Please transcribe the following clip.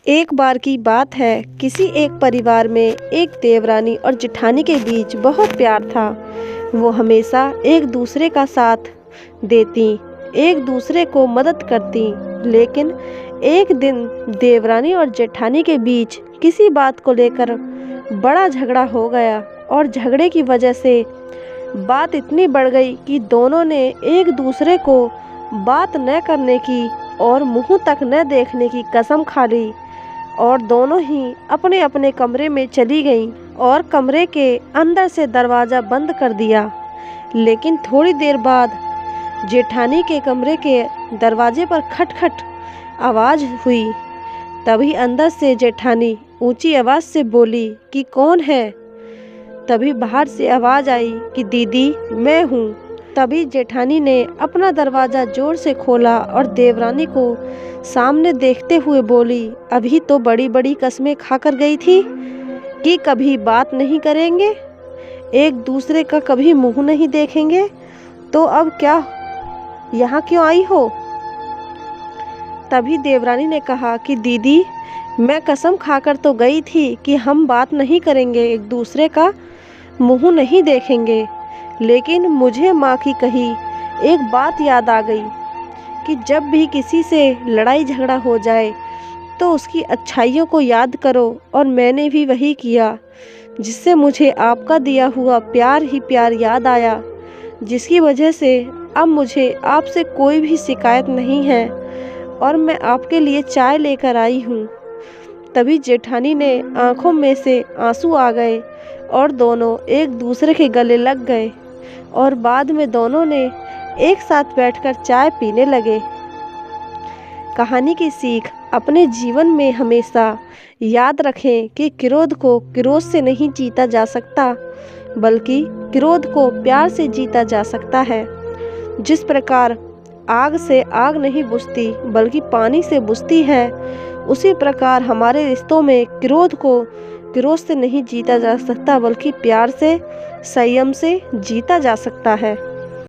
एक बार की बात है, किसी एक परिवार में एक देवरानी और जेठानी के बीच बहुत प्यार था। वो हमेशा एक दूसरे का साथ देती, एक दूसरे को मदद करती। लेकिन एक दिन देवरानी और जेठानी के बीच किसी बात को लेकर बड़ा झगड़ा हो गया और झगड़े की वजह से बात इतनी बढ़ गई कि दोनों ने एक दूसरे को बात न करने की और मुंह तक न देखने की कसम खा ली और दोनों ही अपने अपने कमरे में चली गईं और कमरे के अंदर से दरवाज़ा बंद कर दिया। लेकिन थोड़ी देर बाद जेठानी के कमरे के दरवाजे पर खटखट आवाज़ हुई। तभी अंदर से जेठानी ऊंची आवाज़ से बोली कि कौन है। तभी बाहर से आवाज़ आई कि दीदी मैं हूँ। तभी जेठानी ने अपना दरवाज़ा जोर से खोला और देवरानी को सामने देखते हुए बोली, अभी तो बड़ी बड़ी कस्में खाकर गई थी कि कभी बात नहीं करेंगे, एक दूसरे का कभी मुंह नहीं देखेंगे, तो अब क्या यहाँ क्यों आई हो। तभी देवरानी ने कहा कि दीदी मैं कसम खाकर तो गई थी कि हम बात नहीं करेंगे, एक दूसरे का मुंह नहीं देखेंगे, लेकिन मुझे माँ की कही एक बात याद आ गई कि जब भी किसी से लड़ाई झगड़ा हो जाए तो उसकी अच्छाइयों को याद करो, और मैंने भी वही किया, जिससे मुझे आपका दिया हुआ प्यार ही प्यार याद आया, जिसकी वजह से अब मुझे आपसे कोई भी शिकायत नहीं है और मैं आपके लिए चाय लेकर आई हूँ। तभी जेठानी ने आंखों में से आंसू आ गए और दोनों एक दूसरे के गले लग गए और बाद में दोनों ने एक साथ बैठकर चाय पीने लगे। कहानी की सीख, अपने जीवन में हमेशा याद रखें कि क्रोध को क्रोध से नहीं जीता जा सकता, बल्कि क्रोध को प्यार से जीता जा सकता है। जिस प्रकार आग से आग नहीं बुझती बल्कि पानी से बुझती है, उसी प्रकार हमारे रिश्तों में क्रोध को क्रोध से नहीं जीता जा सकता बल्कि प्यार से, संयम से जीता जा सकता है।